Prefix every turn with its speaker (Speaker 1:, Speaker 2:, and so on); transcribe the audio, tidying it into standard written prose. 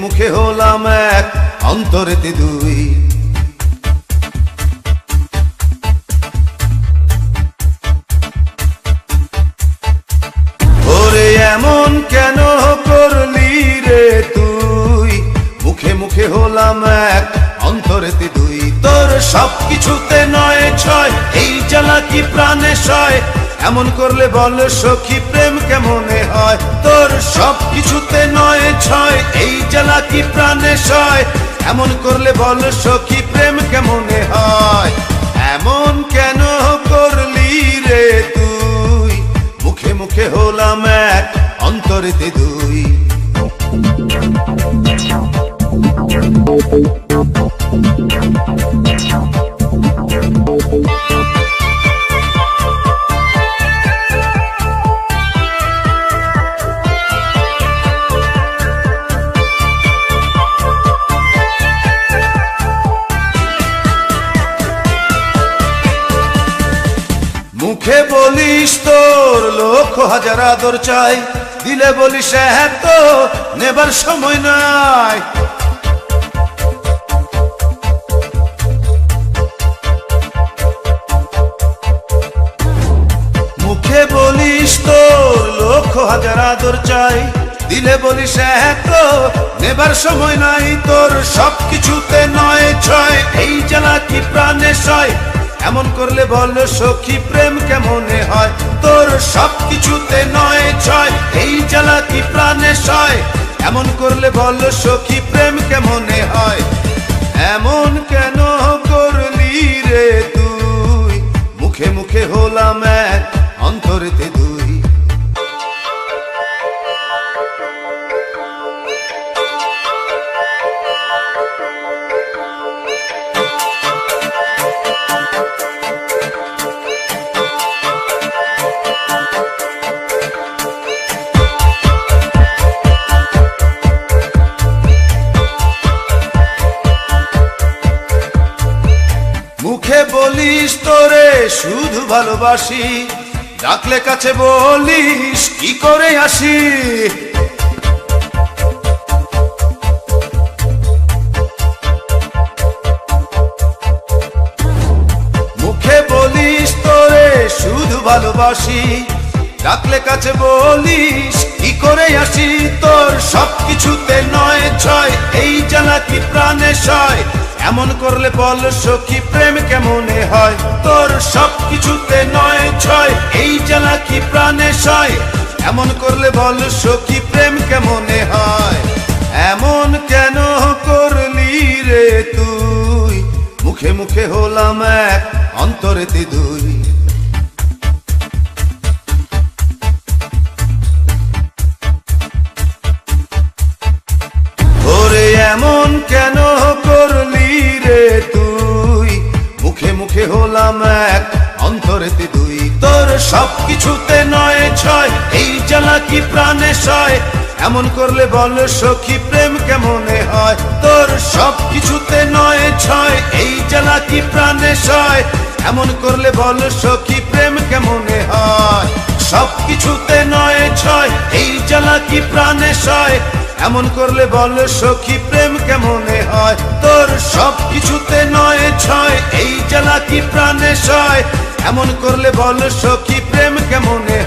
Speaker 1: মুখে হলাম এক, অন্তরেতে দুই। ওরে এমন কেন করলি রে তুই, মুখে মুখে হলাম এক, অন্তরেতে দুই। তোর সব কিছুতে নয় ছয়, এই জ্বালা কি প্রাণে সয়, এমন করলে বল সখী প্রেম কেমনে হয়। তোর সব কিছুতে নয় ছয়, এই জ্বালা কি প্রাণে সয়, এমন করলে বল সখী প্রেম কেমনে হয়। এমন কেন করলি রে তুই, মুখে মুখে হলাম এক, অন্তরেতে দুই। মুখে বলিস তোর লক্ষ হাজার আদর চাই, দিলে বলিস হ্যাঁ তো নেবার সময় নাই। মুখে বলিস তোর লক্ষ হাজার আদর চাই, দিলে বলিস হ্যাঁ তো নেবার সময় নাই। তোর সব কিছুতে নয় ছয়, এই জ্বালা কি প্রাণে সয়, এমন করলে বল সখী প্রেম কেমনে হয়। তোর সব কিছুতে নয় ছয়, এই জ্বালা কি প্রাণে সয়, এমন করলে বল সখী প্রেম কেমনে হয়। এমন কেন করলি রে তুই, মুখে মুখে হলাম এক, অন্তরেতে দুই। মুখে বলিস তোরে শুধু ভালোবাসি, ডাকলে কাছে বলিস কি করে আসি। মুখে বলিস তোরে শুধু ভালোবাসি, ডাকলে কাছে বলিস কি করে আসি। তোর সব কিছুতে নয় ছয়, এই জ্বালা কি প্রাণে সয়, এমন করলে বল সখী প্রেম কেমনে হয়। তোর সব কিছুতে নয় ছয়, এই জ্বালা কি প্রাণে সয়, এমন করলে বল সখী প্রেম কেমনে হয়। এমন কেন করলি রে তুই, মুখে মুখে হলাম এক, অন্তরেতে দুই। ওরে এমন কেন করলি রে তুই, মুখে মুখে হলাম এক, অন্তরেতে দুই। তোর সব কিছুতে নয় ছয়, এই জ্বালা কি প্রাণে সয়, এমন করলে বল সখী প্রেম কেমনে হয়। তোর সব কিছুতে নয় ছয়, এই জ্বালা কি প্রাণে সয়, এমন করলে বল সখী প্রেম কেমনে হয়। সব কিছুতে নয় ছয়, এই জ্বালা কি প্রাণে সয়, এমন করলে বল সখী প্রেম কেমনে হয়। তোর সব কিছুতে নয় ছয়, এই জ্বালা কি প্রাণে সয়, এমন করলে বল সখী প্রেম কেমনে